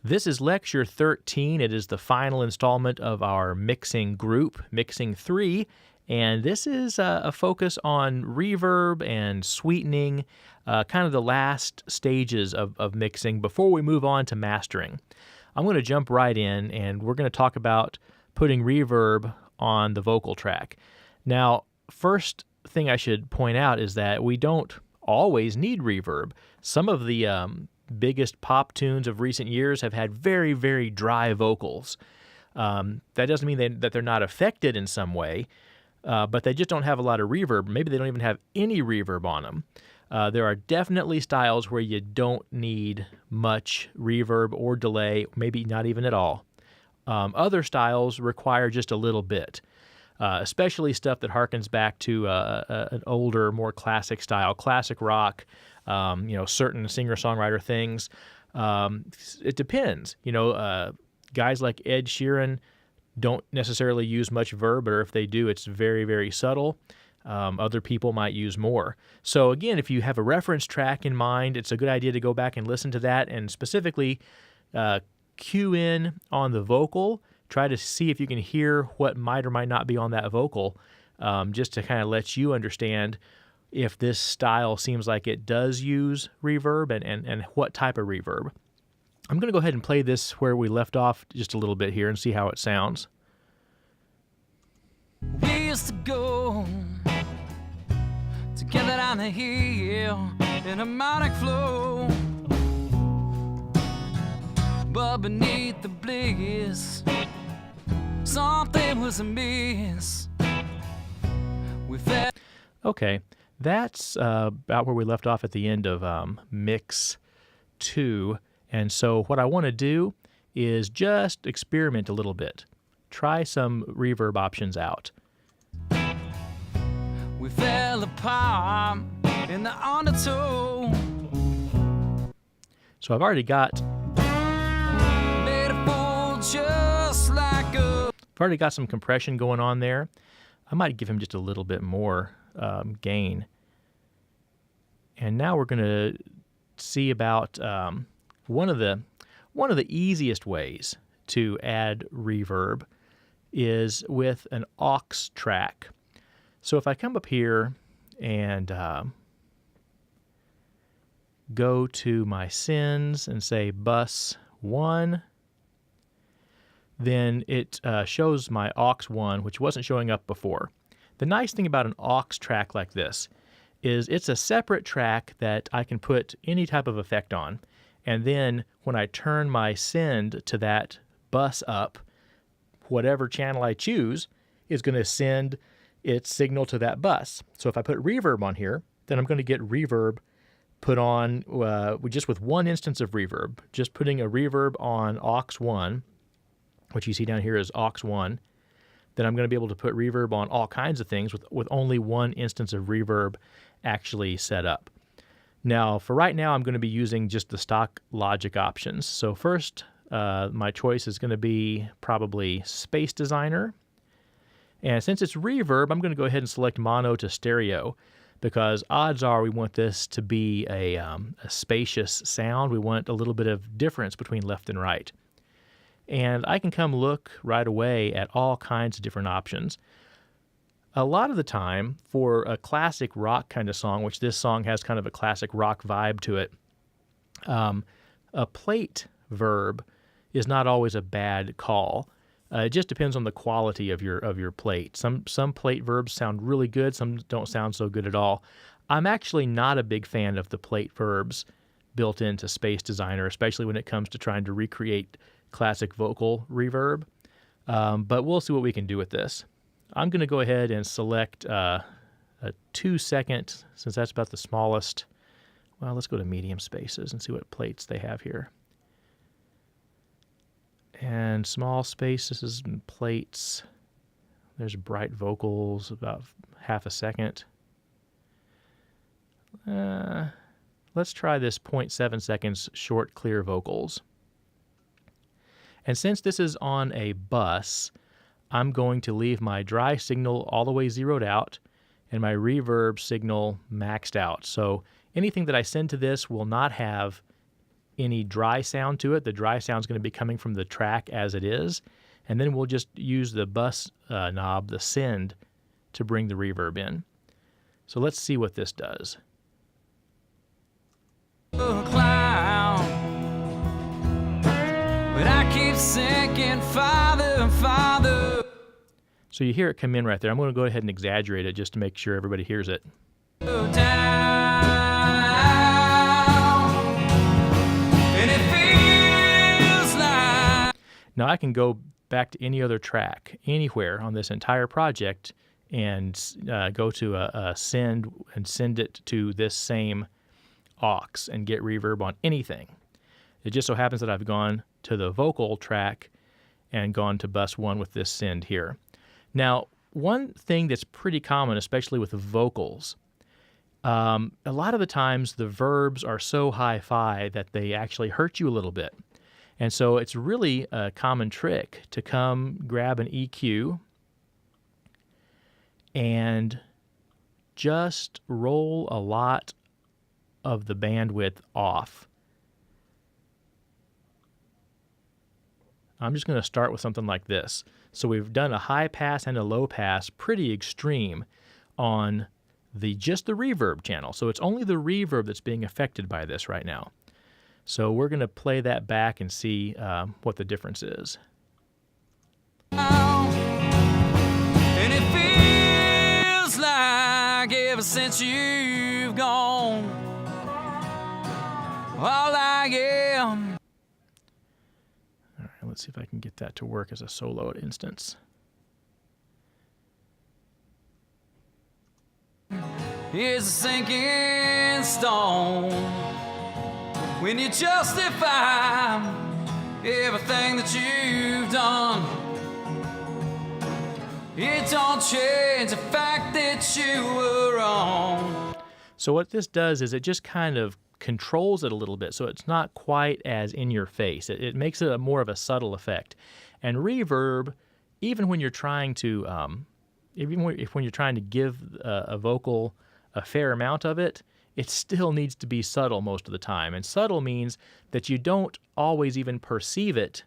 This is lecture 13. It is the final installment of our mixing group, Mixing 3, and this is a focus on reverb and sweetening, kind of the last stages of mixing before we move on to mastering. I'm going to jump right in, and we're going to talk about putting reverb on the vocal track. Now, first thing I should point out is that we don't always need reverb. Some of the biggest pop tunes of recent years have had very, very dry vocals. That doesn't mean that they're not affected in some way, but they just don't have a lot of reverb. Maybe they don't even have any reverb on them. There are definitely styles where you don't need much reverb or delay, maybe not even at all. Other styles require just a little bit, especially stuff that harkens back to an older, more classic style, classic rock, certain singer-songwriter things. It depends. Guys like Ed Sheeran don't necessarily use much verb, or if they do, it's very, very subtle. Other people might use more. So again, if you have a reference track in mind, it's a good idea to go back and listen to that and specifically cue in on the vocal. Try to see if you can hear what might or might not be on that vocal, just to kind of let you understand if this style seems like it does use reverb and what type of reverb. I'm going to go ahead and play this where we left off just a little bit here and see how it sounds. We used to go together down the hill in a harmonic flow, but beneath the bliss, something was amiss. We felt. Okay, that's about where we left off at the end of Mix 2. And so what I want to do is just experiment a little bit. Try some reverb options out. We fell apart in the undertow. So I've already got Just like a... I've already got some compression going on there. I might give him just a little bit more gain. And now we're going to see about one of the easiest ways to add reverb is with an aux track. So if I come up here and go to my sends and say bus 1, then it shows my aux 1, which wasn't showing up before. The nice thing about an aux track like this is it's a separate track that I can put any type of effect on. And then when I turn my send to that bus up, whatever channel I choose is going to send its signal to that bus. So if I put reverb on here, then I'm going to get reverb put on just with one instance of reverb. Just putting a reverb on aux 1, which you see down here is aux 1, then I'm going to be able to put reverb on all kinds of things with only one instance of reverb actually set up. Now, for right now, I'm going to be using just the stock Logic options. So first, my choice is going to be probably Space Designer. And since it's reverb, I'm going to go ahead and select mono to stereo, because odds are we want this to be a spacious sound. We want a little bit of difference between left and right. And I can come look right away at all kinds of different options. A lot of the time, for a classic rock kind of song, which this song has kind of a classic rock vibe to it, a plate verb is not always a bad call. It just depends on the quality of your plate. Some plate verbs sound really good, some don't sound so good at all. I'm actually not a big fan of the plate verbs built into Space Designer, especially when it comes to trying to recreate classic vocal reverb. But we'll see what we can do with this. I'm going to go ahead and select a 2-second, since that's about the smallest. Well, let's go to medium spaces and see what plates they have here. And small spaces and plates. There's bright vocals, about half a second. Let's try this 0.7 seconds short clear vocals. And since this is on a bus, I'm going to leave my dry signal all the way zeroed out and my reverb signal maxed out. So anything that I send to this will not have any dry sound to it. The dry sound is going to be coming from the track as it is. And then we'll just use the bus knob, the send, to bring the reverb in. So let's see what this does. Cloud, but I keep sinking farther and farther. So you hear it come in right there. I'm going to go ahead and exaggerate it just to make sure everybody hears it. Down, and it feels like. Now I can go back to any other track, anywhere on this entire project, and go to a send and send it to this same aux and get reverb on anything. It just so happens that I've gone to the vocal track and gone to bus 1 with this send here. Now, one thing that's pretty common, especially with the vocals, a lot of the times the verbs are so hi-fi that they actually hurt you a little bit. And so it's really a common trick to come grab an EQ and just roll a lot of the bandwidth off. I'm just going to start with something like this. So we've done a high pass and a low pass, pretty extreme on just the reverb channel. So it's only the reverb that's being affected by this right now. So we're going to play that back and see what the difference is. And it feels like ever since you've gone, all I am. All right, let's see if I can get that to work as a solo instance. Is a sinking stone when you justify everything that you've done. It don't change the fact that you were wrong. So what this does is it just kind of controls it a little bit, so it's not quite as in your face. It makes it more of a subtle effect. And reverb, even when you're trying to, when you're trying to give a vocal a fair amount of it, it still needs to be subtle most of the time. And subtle means that you don't always even perceive it.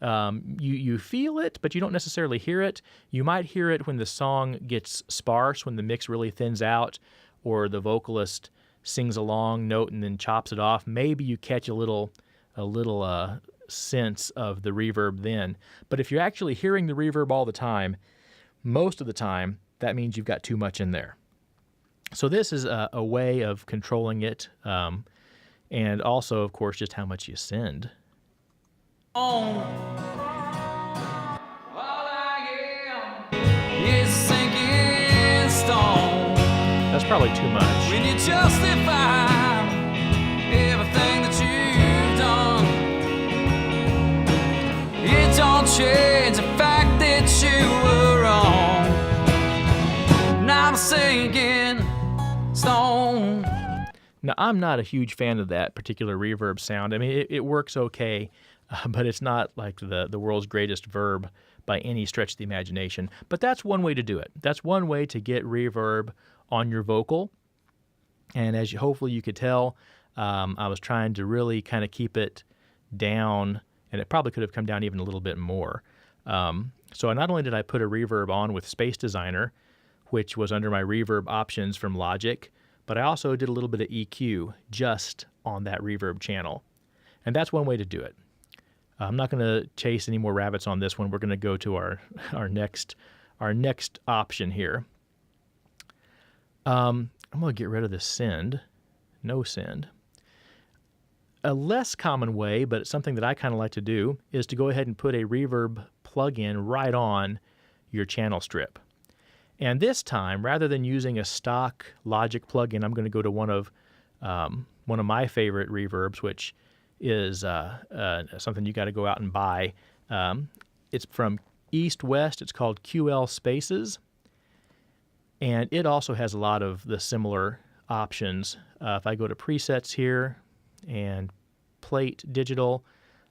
You feel it, but you don't necessarily hear it. You might hear it when the song gets sparse, when the mix really thins out, or the vocalist sings a long note and then chops it off. Maybe you catch a little sense of the reverb then. But if you're actually hearing the reverb all the time, most of the time, that means you've got too much in there. So this is a way of controlling it, and also, of course, just how much you send. All I am is a sinking stone. That's probably too much. When you justify everything that you've done, it don't change the fact that you were wrong. Now I'm sinking stone. Now, I'm not a huge fan of that particular reverb sound. I mean, it works okay, but it's not like the world's greatest verb by any stretch of the imagination. But that's one way to do it. That's one way to get reverb on your vocal. And as hopefully you could tell, I was trying to really kind of keep it down, and it probably could have come down even a little bit more. So not only did I put a reverb on with Space Designer, which was under my reverb options from Logic, but I also did a little bit of EQ just on that reverb channel. And that's one way to do it. I'm not going to chase any more rabbits on this one. We're going to go to our next option here. I'm going to get rid of this send. No send. A less common way, but it's something that I kind of like to do, is to go ahead and put a reverb plugin right on your channel strip. And this time, rather than using a stock Logic plugin, I'm going to go to one of my favorite reverbs, which is something you got to go out and buy. It's from East West. It's called QL Spaces, and it also has a lot of the similar options. If I go to presets here and plate digital,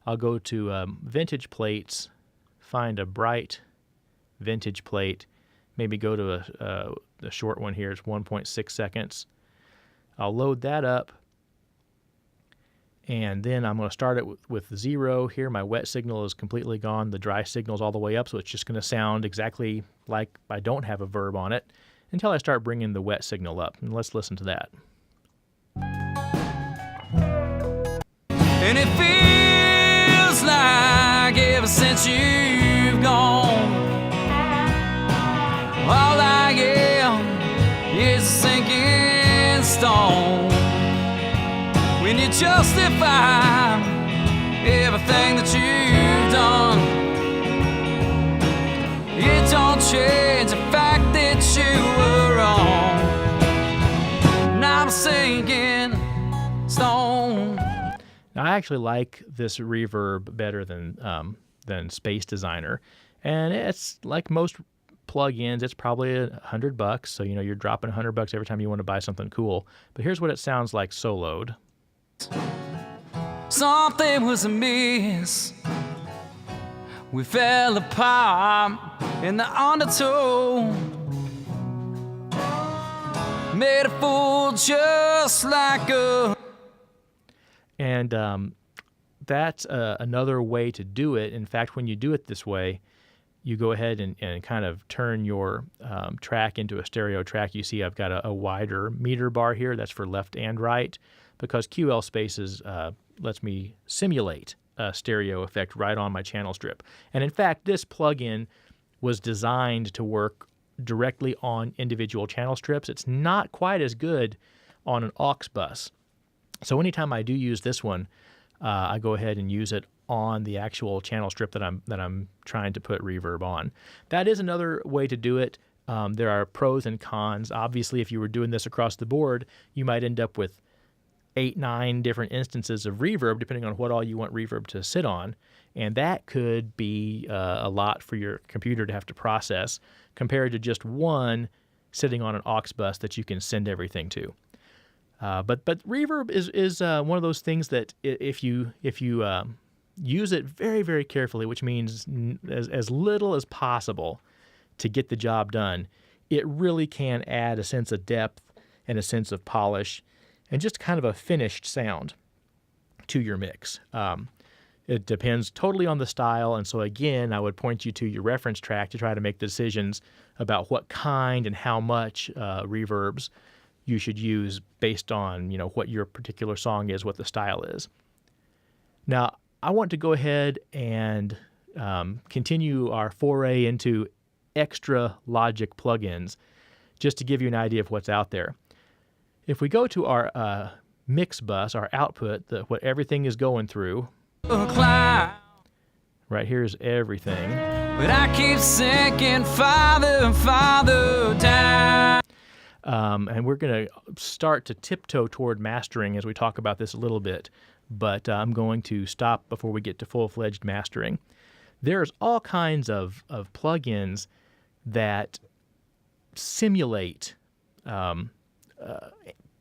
I'll go to vintage plates, find a bright vintage plate. Maybe go to the short one here. It's 1.6 seconds. I'll load that up, And then I'm going to start it with 0 here. My wet signal is completely gone. The dry signal is all the way up, so it's just going to sound exactly like I don't have a verb on it until I start bringing the wet signal up. And let's listen to that. And it feels like ever since you've gone, all I am is a sinking stone. When you justify everything that you've done, it don't change the fact that you were wrong. And I'm a sinking stone. Now, I actually like this reverb better than Space Designer, and it's like most plugins. It's probably $100, so you're dropping $100 every time you want to buy something cool. But here's what it sounds like soloed. Something was amiss. We fell apart in the undertow. Made a fool just like us. And that's another way to do it. In fact, when you do it this way, you go ahead and kind of turn your track into a stereo track. You see I've got a wider meter bar here. That's for left and right, because QL Spaces lets me simulate a stereo effect right on my channel strip. And in fact, this plugin was designed to work directly on individual channel strips. It's not quite as good on an aux bus. So anytime I do use this one, I go ahead and use it on the actual channel strip that I'm trying to put reverb on. That is another way to do it. There are pros and cons. Obviously, if you were doing this across the board, you might end up with 8, 9 different instances of reverb, depending on what all you want reverb to sit on. And that could be a lot for your computer to have to process, compared to just one sitting on an aux bus that you can send everything to. But reverb is one of those things that if you use it very, very carefully, which means as little as possible to get the job done, it really can add a sense of depth and a sense of polish and just kind of a finished sound to your mix. It depends totally on the style, and so again, I would point you to your reference track to try to make decisions about what kind and how much reverbs you should use based on what your particular song is, what the style is. Now, I want to go ahead and continue our foray into extra Logic plugins, just to give you an idea of what's out there. If we go to our mix bus, our output, what everything is going through, right here's everything. But I keep sinking farther and farther down. And we're going to start to tiptoe toward mastering as we talk about this a little bit, but I'm going to stop before we get to full-fledged mastering. There's all kinds of plugins that simulate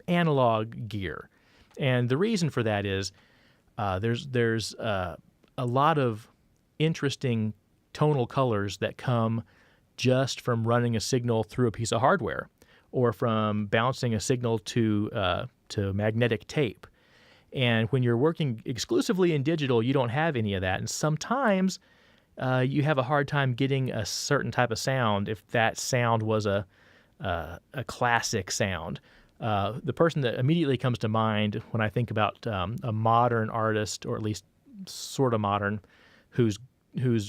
analog gear. And the reason for that is there's a lot of interesting tonal colors that come just from running a signal through a piece of hardware, or from bouncing a signal to magnetic tape. And when you're working exclusively in digital, you don't have any of that. And sometimes you have a hard time getting a certain type of sound if that sound was a classic sound. The person that immediately comes to mind when I think about a modern artist, or at least sort of modern, who's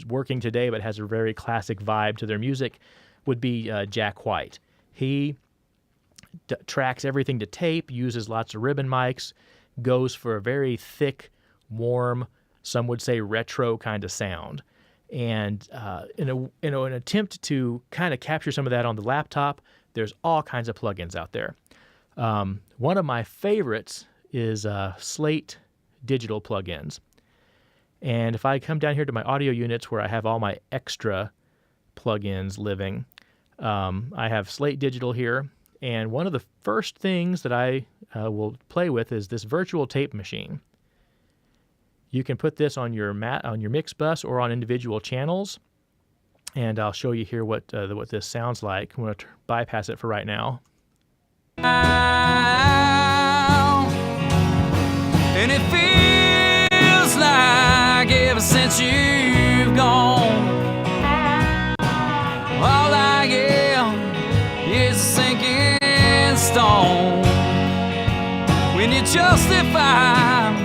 working today but has a very classic vibe to their music, would be Jack White. He tracks everything to tape, uses lots of ribbon mics, goes for a very thick, warm, some would say retro kind of sound. And in an attempt to kind of capture some of that on the laptop, there's all kinds of plugins out there. One of my favorites is Slate digital plugins. And if I come down here to my audio units where I have all my extra plugins living, I have Slate digital here. And one of the first things that I will play with is this virtual tape machine. You can put this on your mix bus or on individual channels, and I'll show you here what this sounds like. I'm going to bypass it for right now. And it feels ever since you've gone. All I am is a sinking stone. When you justify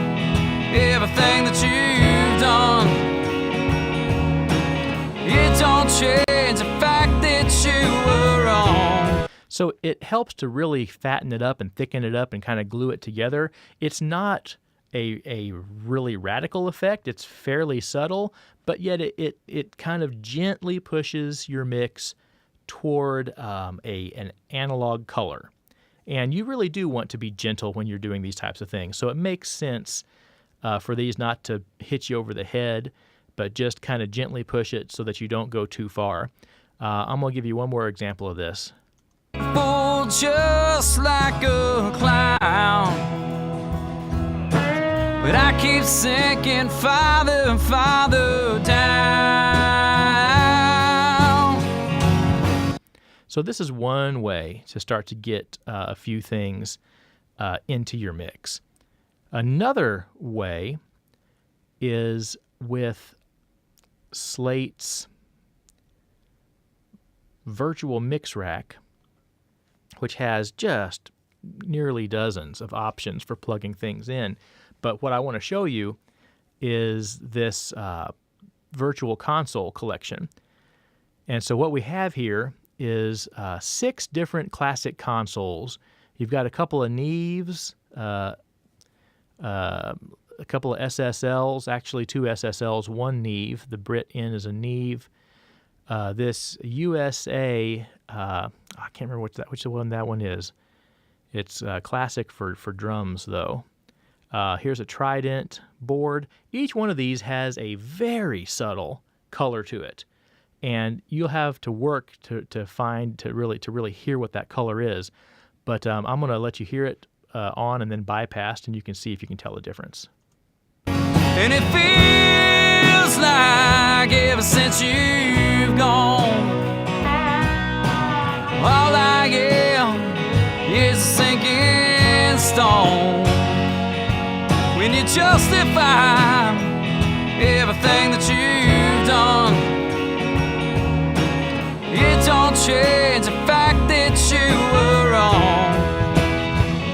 everything that you've done, it don't change the fact that you were wrong. So it helps to really fatten it up and thicken it up and kind of glue it together. It's not a really radical effect. It's fairly subtle, but yet it kind of gently pushes your mix toward an analog color. And you really do want to be gentle when you're doing these types of things. So it makes sense for these not to hit you over the head, but just kind of gently push it so that you don't go too far. I'm going to give you one more example of this. Fall just like a clown, but I keep sinking farther and farther down. So this is one way to start to get a few things into your mix. Another way is with Slate's virtual mix rack, which has just nearly dozens of options for plugging things in. But what I want to show you is this virtual console collection. And so what we have here is 6 different classic consoles. You've got a couple of Neves, a couple of SSLs, actually 2 SSLs, 1 Neve. The Brit in is a Neve. This USA, I can't remember which one that one is. It's classic for drums, though. Here's a Trident board. Each one of these has a very subtle color to it, and you'll have to work to really hear what that color is. But I'm going to let you hear it on and then bypassed, and you can see if you can tell the difference. And it feels like ever since you've gone, all I am is a sinking stone. When you justify everything that you've done, it don't change the fact that you were wrong.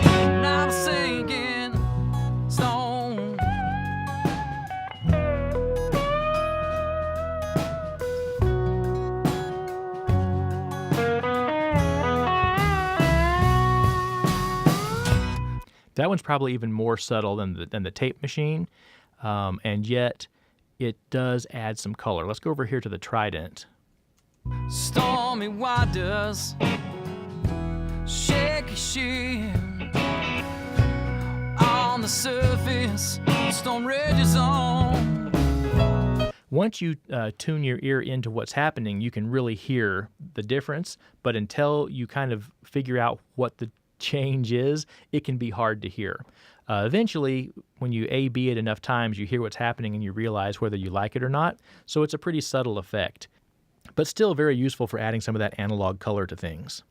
And I'm a sinking stone. That one's probably even more subtle than the tape machine, and yet it does add some color. Let's go over here to the Trident. Stormy waters, shaky ship. On the surface, storm rages on. Once you tune your ear into what's happening, you can really hear the difference, but until you kind of figure out what the change is, it can be hard to hear. Eventually, when you A/B it enough times, you hear what's happening and you realize whether you like it or not, so it's a pretty subtle effect, but still very useful for adding some of that analog color to things.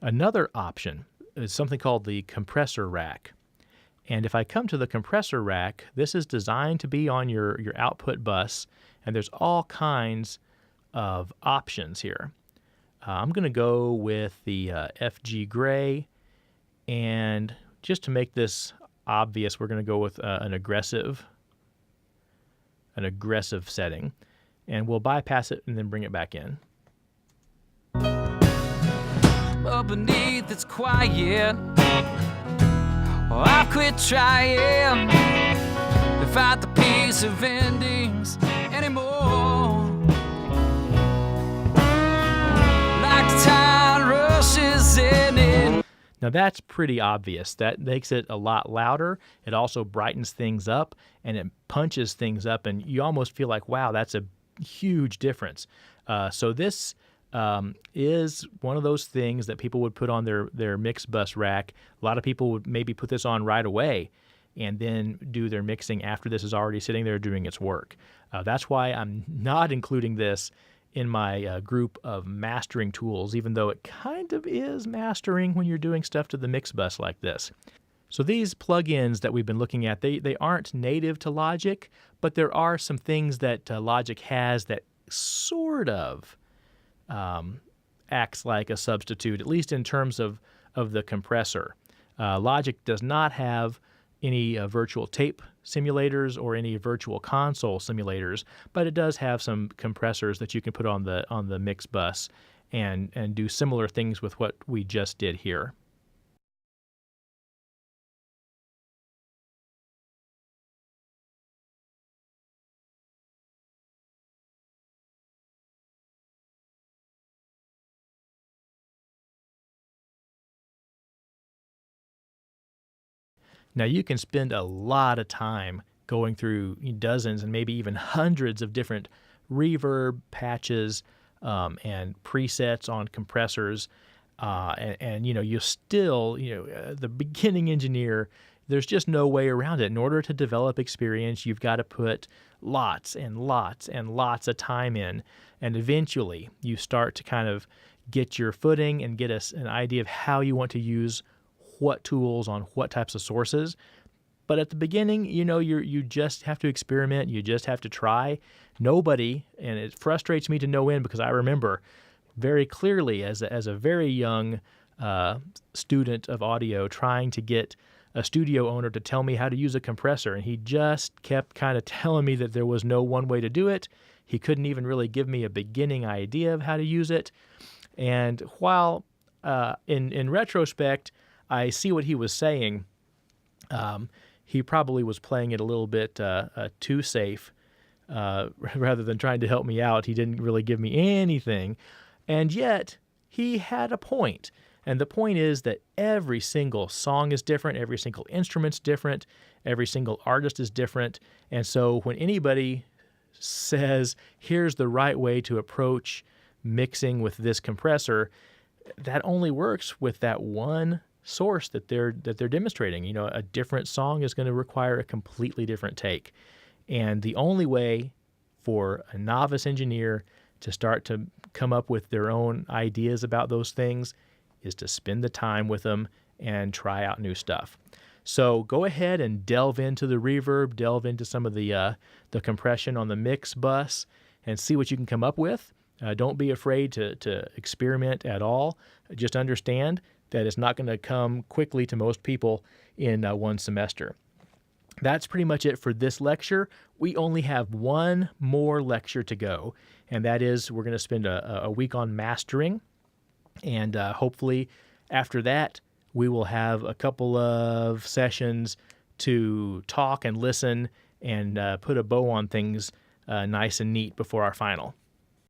Another option is something called the Compressor Rack. And if I come to the Compressor Rack, this is designed to be on your output bus, and there's all kinds of options here. I'm going to go with the FG Gray, and just to make this obvious, we're going to go with an aggressive setting, and we'll bypass it and then bring it back in. But beneath it's quiet. Oh, I've quit trying to fight the peace of endings anymore. Like the tide rushes in it. Now that's pretty obvious. That makes it a lot louder. It also brightens things up and it punches things up, and you almost feel like, wow, that's a huge difference. So this is one of those things that people would put on their mix bus rack. A lot of people would maybe put this on right away and then do their mixing after this is already sitting there doing its work. That's why I'm not including this in my group of mastering tools, even though it kind of is mastering when you're doing stuff to the mix bus like this. So these plugins that we've been looking at, they aren't native to Logic, but there are some things that Logic has that sort of acts like a substitute, at least in terms of the compressor. Logic does not have any virtual tape simulators or any virtual console simulators, but it does have some compressors that you can put on the mix bus and do similar things with what we just did here. Now, you can spend a lot of time going through dozens and maybe even hundreds of different reverb patches and presets on compressors. And you still, the beginning engineer, there's just no way around it. In order to develop experience, you've got to put lots and lots and lots of time in. And eventually, you start to kind of get your footing and get an idea of how you want to use what tools on what types of sources. But at the beginning, you just have to experiment. You just have to try. Nobody, and it frustrates me to no end because I remember very clearly as a very young student of audio trying to get a studio owner to tell me how to use a compressor, and he just kept kind of telling me that there was no one way to do it. He couldn't even really give me a beginning idea of how to use it. And while in retrospect, I see what he was saying, he probably was playing it a little bit too safe. Rather than trying to help me out, he didn't really give me anything. And yet, he had a point. And the point is that every single song is different, every single instrument's different, every single artist is different. And so when anybody says, here's the right way to approach mixing with this compressor, that only works with that one source that they're demonstrating. A different song is going to require a completely different take. And the only way for a novice engineer to start to come up with their own ideas about those things is to spend the time with them and try out new stuff. So go ahead and delve into the reverb, delve into some of the compression on the mix bus, and see what you can come up with. Don't be afraid to experiment at all. Just understand that it's not going to come quickly to most people in one semester. That's pretty much it for this lecture. We only have one more lecture to go, and that is we're going to spend a week on mastering. And hopefully after that, we will have a couple of sessions to talk and listen and put a bow on things nice and neat before our final.